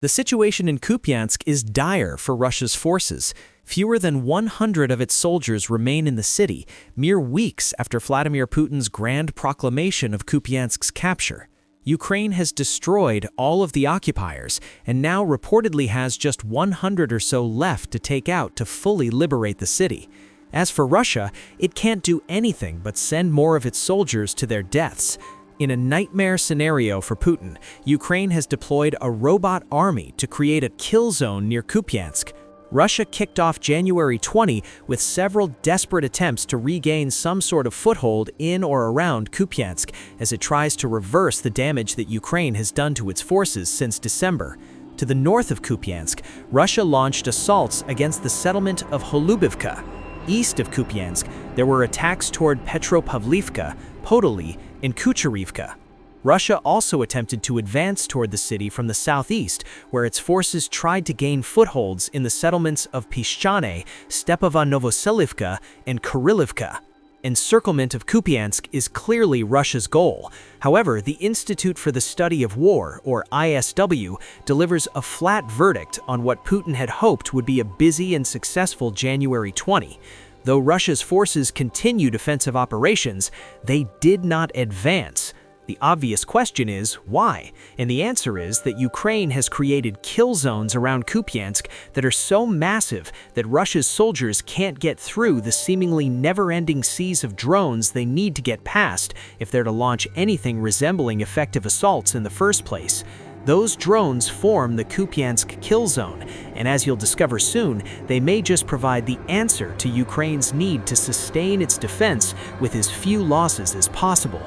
The situation in Kupiansk is dire for Russia's forces. Fewer than 100 of its soldiers remain in the city, mere weeks after Vladimir Putin's grand proclamation of Kupiansk's capture. Ukraine has destroyed all of the occupiers and now reportedly has just 100 or so left to take out to fully liberate the city. As for Russia, it can't do anything but send more of its soldiers to their deaths. In a nightmare scenario for Putin, Ukraine has deployed a robot army to create a kill zone near Kupiansk. Russia kicked off January 20 with several desperate attempts to regain some sort of foothold in or around Kupiansk as it tries to reverse the damage that Ukraine has done to its forces since December. To the north of Kupiansk, Russia launched assaults against the settlement of Holubivka. East of Kupiansk, there were attacks toward Petropavlivka, Podoli, and Kucharivka. Russia also attempted to advance toward the city from the southeast, where its forces tried to gain footholds in the settlements of Pishchane, Stepava Novoselivka, and Kirilivka. Encirclement of Kupiansk is clearly Russia's goal. However, the Institute for the Study of War, or ISW, delivers a flat verdict on what Putin had hoped would be a busy and successful January 20. Though Russia's forces continue defensive operations, they did not advance. The obvious question is, why? And the answer is that Ukraine has created kill zones around Kupiansk that are so massive that Russia's soldiers can't get through the seemingly never-ending seas of drones they need to get past if they're to launch anything resembling effective assaults in the first place. Those drones form the Kupiansk kill zone, and as you'll discover soon, they may just provide the answer to Ukraine's need to sustain its defense with as few losses as possible.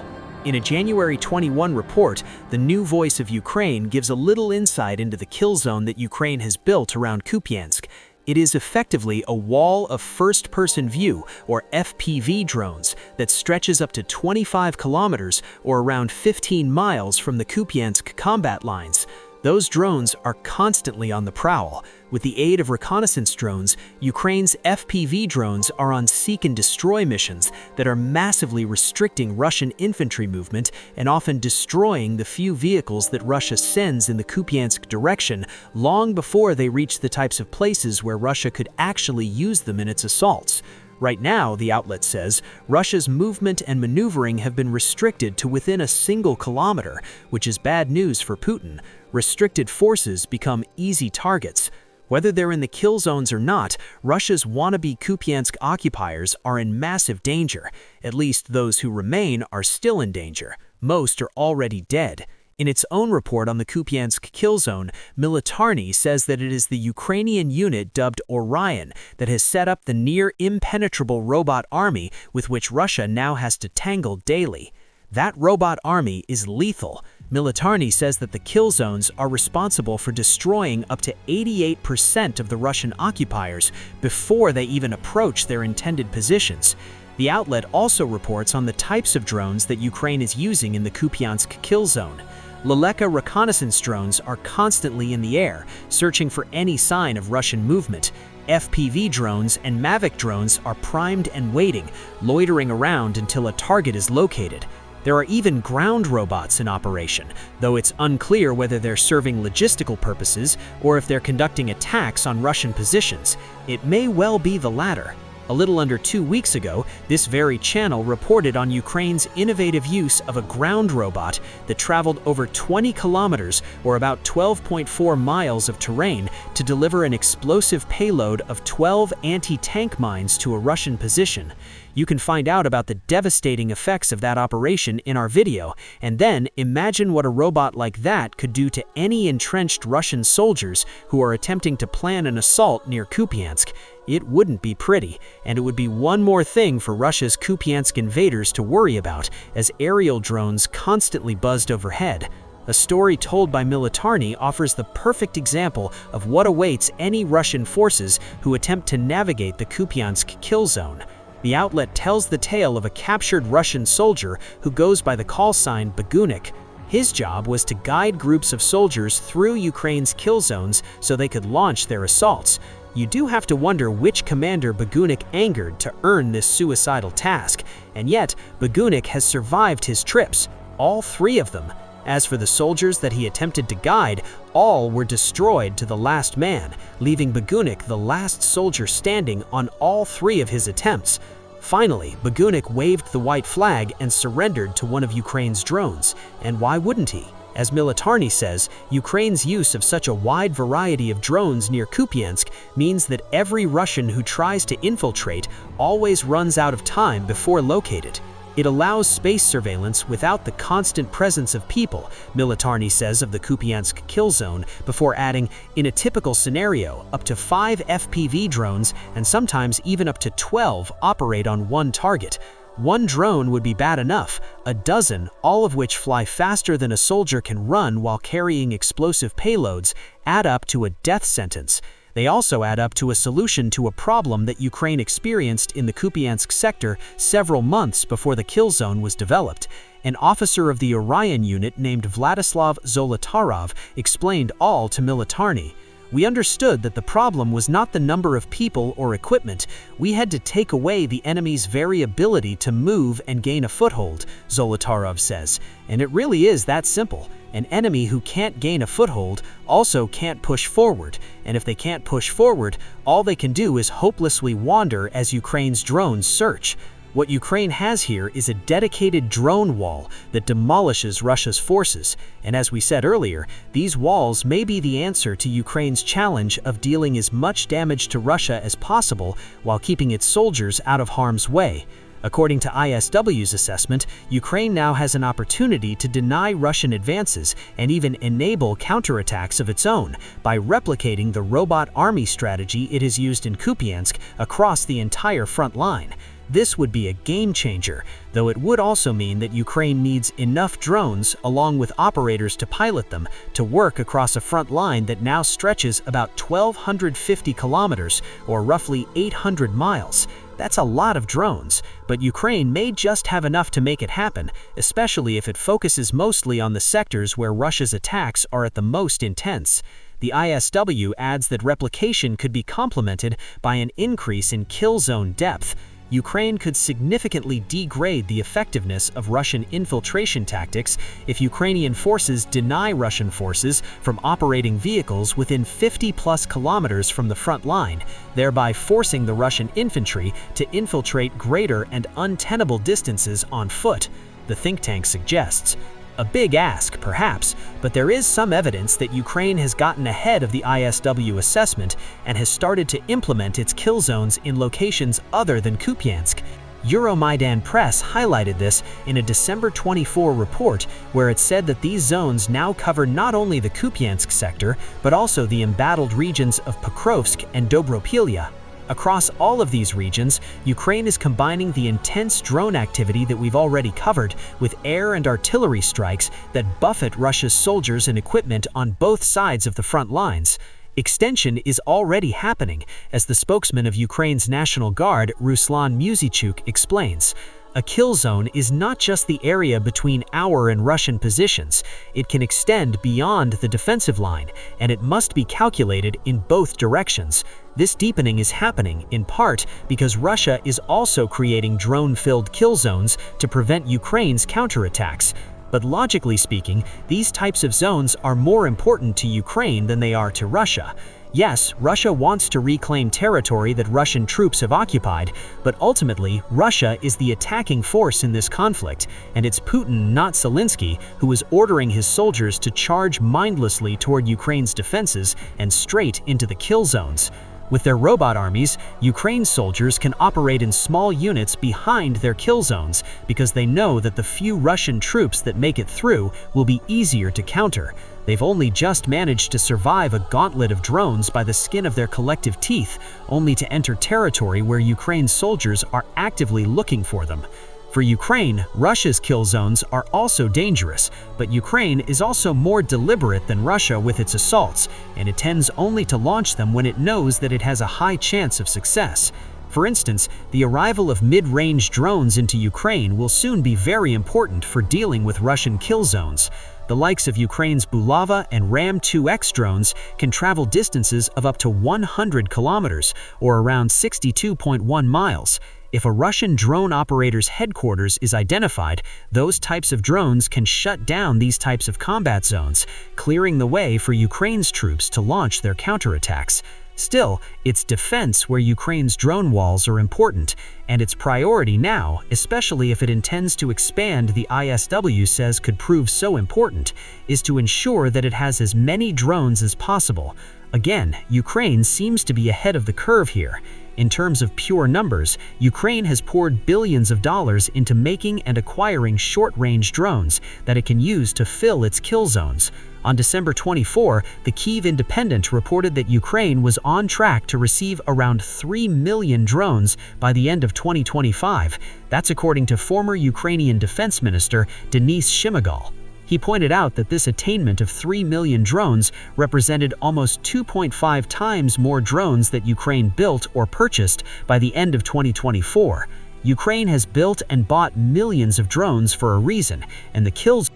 In a January 21 report, the New Voice of Ukraine gives a little insight into the kill zone that Ukraine has built around Kupiansk. It is effectively a wall of first-person view, or FPV drones, that stretches up to 25 kilometers or around 15 miles from the Kupiansk combat lines. Those drones are constantly on the prowl. With the aid of reconnaissance drones, Ukraine's FPV drones are on seek and destroy missions that are massively restricting Russian infantry movement and often destroying the few vehicles that Russia sends in the Kupiansk direction long before they reach the types of places where Russia could actually use them in its assaults. Right now, the outlet says, Russia's movement and maneuvering have been restricted to within a single kilometer, which is bad news for Putin. Restricted forces become easy targets. Whether they're in the kill zones or not, Russia's wannabe Kupiansk occupiers are in massive danger. At least those who remain are still in danger. Most are already dead. In its own report on the Kupiansk kill zone, Militarny says that it is the Ukrainian unit dubbed Orion that has set up the near-impenetrable robot army with which Russia now has to tangle daily. That robot army is lethal. Militarny says that the kill zones are responsible for destroying up to 88% of the Russian occupiers before they even approach their intended positions. The outlet also reports on the types of drones that Ukraine is using in the Kupiansk kill zone. Leleka reconnaissance drones are constantly in the air, searching for any sign of Russian movement. FPV drones and Mavic drones are primed and waiting, loitering around until a target is located. There are even ground robots in operation, though it's unclear whether they're serving logistical purposes or if they're conducting attacks on Russian positions. It may well be the latter. A little under 2 weeks ago, this very channel reported on Ukraine's innovative use of a ground robot that traveled over 20 kilometers or about 12.4 miles of terrain to deliver an explosive payload of 12 anti-tank mines to a Russian position. You can find out about the devastating effects of that operation in our video, and then imagine what a robot like that could do to any entrenched Russian soldiers who are attempting to plan an assault near Kupiansk. It wouldn't be pretty, and it would be one more thing for Russia's Kupiansk invaders to worry about as aerial drones constantly buzzed overhead. A story told by Militarny offers the perfect example of what awaits any Russian forces who attempt to navigate the Kupiansk kill zone. The outlet tells the tale of a captured Russian soldier who goes by the call sign Bagunik. His job was to guide groups of soldiers through Ukraine's kill zones so they could launch their assaults. You do have to wonder which commander Bagunik angered to earn this suicidal task, and yet Bagunik has survived his trips, all 3 of them. As for the soldiers that he attempted to guide, all were destroyed to the last man, leaving Bagunik the last soldier standing on all 3 of his attempts. Finally, Bagunik waved the white flag and surrendered to one of Ukraine's drones. And why wouldn't he? As Militarny says, Ukraine's use of such a wide variety of drones near Kupiansk means that every Russian who tries to infiltrate always runs out of time before located. It allows space surveillance without the constant presence of people, Militarny says of the Kupiansk kill zone, before adding, in a typical scenario, up to 5 FPV drones and sometimes even up to 12 operate on one target. One drone would be bad enough. A dozen, all of which fly faster than a soldier can run while carrying explosive payloads, add up to a death sentence. They also add up to a solution to a problem that Ukraine experienced in the Kupiansk sector several months before the kill zone was developed. An officer of the Orion unit named Vladislav Zolotarov explained all to Militarny. We understood that the problem was not the number of people or equipment. We had to take away the enemy's very ability to move and gain a foothold, Zolotarov says. And it really is that simple. An enemy who can't gain a foothold also can't push forward. And if they can't push forward, all they can do is hopelessly wander as Ukraine's drones search. What Ukraine has here is a dedicated drone wall that demolishes Russia's forces. And as we said earlier, these walls may be the answer to Ukraine's challenge of dealing as much damage to Russia as possible while keeping its soldiers out of harm's way. According to ISW's assessment, Ukraine now has an opportunity to deny Russian advances and even enable counterattacks of its own by replicating the robot army strategy it has used in Kupiansk across the entire front line. This would be a game changer, though it would also mean that Ukraine needs enough drones, along with operators to pilot them, to work across a front line that now stretches about 1,250 kilometers, or roughly 800 miles. That's a lot of drones, but Ukraine may just have enough to make it happen, especially if it focuses mostly on the sectors where Russia's attacks are at the most intense. The ISW adds that replication could be complemented by an increase in kill zone depth. Ukraine could significantly degrade the effectiveness of Russian infiltration tactics if Ukrainian forces deny Russian forces from operating vehicles within 50+ kilometers from the front line, thereby forcing the Russian infantry to infiltrate greater and untenable distances on foot, the think tank suggests. A big ask, perhaps, but there is some evidence that Ukraine has gotten ahead of the ISW assessment and has started to implement its kill zones in locations other than Kupiansk. Euromaidan Press highlighted this in a December 24 report where it said that these zones now cover not only the Kupiansk sector, but also the embattled regions of Pokrovsk and Dobropilya. Across all of these regions, Ukraine is combining the intense drone activity that we've already covered with air and artillery strikes that buffet Russia's soldiers and equipment on both sides of the front lines. Extension is already happening, as the spokesman of Ukraine's National Guard, Ruslan Muzychuk, explains. A kill zone is not just the area between our and Russian positions. It can extend beyond the defensive line, and it must be calculated in both directions. This deepening is happening, in part, because Russia is also creating drone-filled kill zones to prevent Ukraine's counterattacks. But logically speaking, these types of zones are more important to Ukraine than they are to Russia. Yes, Russia wants to reclaim territory that Russian troops have occupied, but ultimately, Russia is the attacking force in this conflict, and it's Putin, not Zelensky, who is ordering his soldiers to charge mindlessly toward Ukraine's defenses and straight into the kill zones. With their robot armies, Ukraine's soldiers can operate in small units behind their kill zones because they know that the few Russian troops that make it through will be easier to counter. They've only just managed to survive a gauntlet of drones by the skin of their collective teeth, only to enter territory where Ukraine's soldiers are actively looking for them. For Ukraine, Russia's kill zones are also dangerous, but Ukraine is also more deliberate than Russia with its assaults, and it tends only to launch them when it knows that it has a high chance of success. For instance, the arrival of mid-range drones into Ukraine will soon be very important for dealing with Russian kill zones. The likes of Ukraine's Bulava and Ram-2X drones can travel distances of up to 100 kilometers, or around 62.1 miles. If a Russian drone operator's headquarters is identified, those types of drones can shut down these types of combat zones, clearing the way for Ukraine's troops to launch their counterattacks. Still, it's defense where Ukraine's drone walls are important, and its priority now, especially if it intends to expand, the ISW says could prove so important, is to ensure that it has as many drones as possible. Again, Ukraine seems to be ahead of the curve here. In terms of pure numbers, Ukraine has poured billions of dollars into making and acquiring short-range drones that it can use to fill its kill zones. On December 24, the Kyiv Independent reported that Ukraine was on track to receive around 3 million drones by the end of 2025. That's according to former Ukrainian Defense Minister Denis Shmyhal. He pointed out that this attainment of 3 million drones represented almost 2.5 times more drones that Ukraine built or purchased by the end of 2024. Ukraine has built and bought millions of drones for a reason, and the kills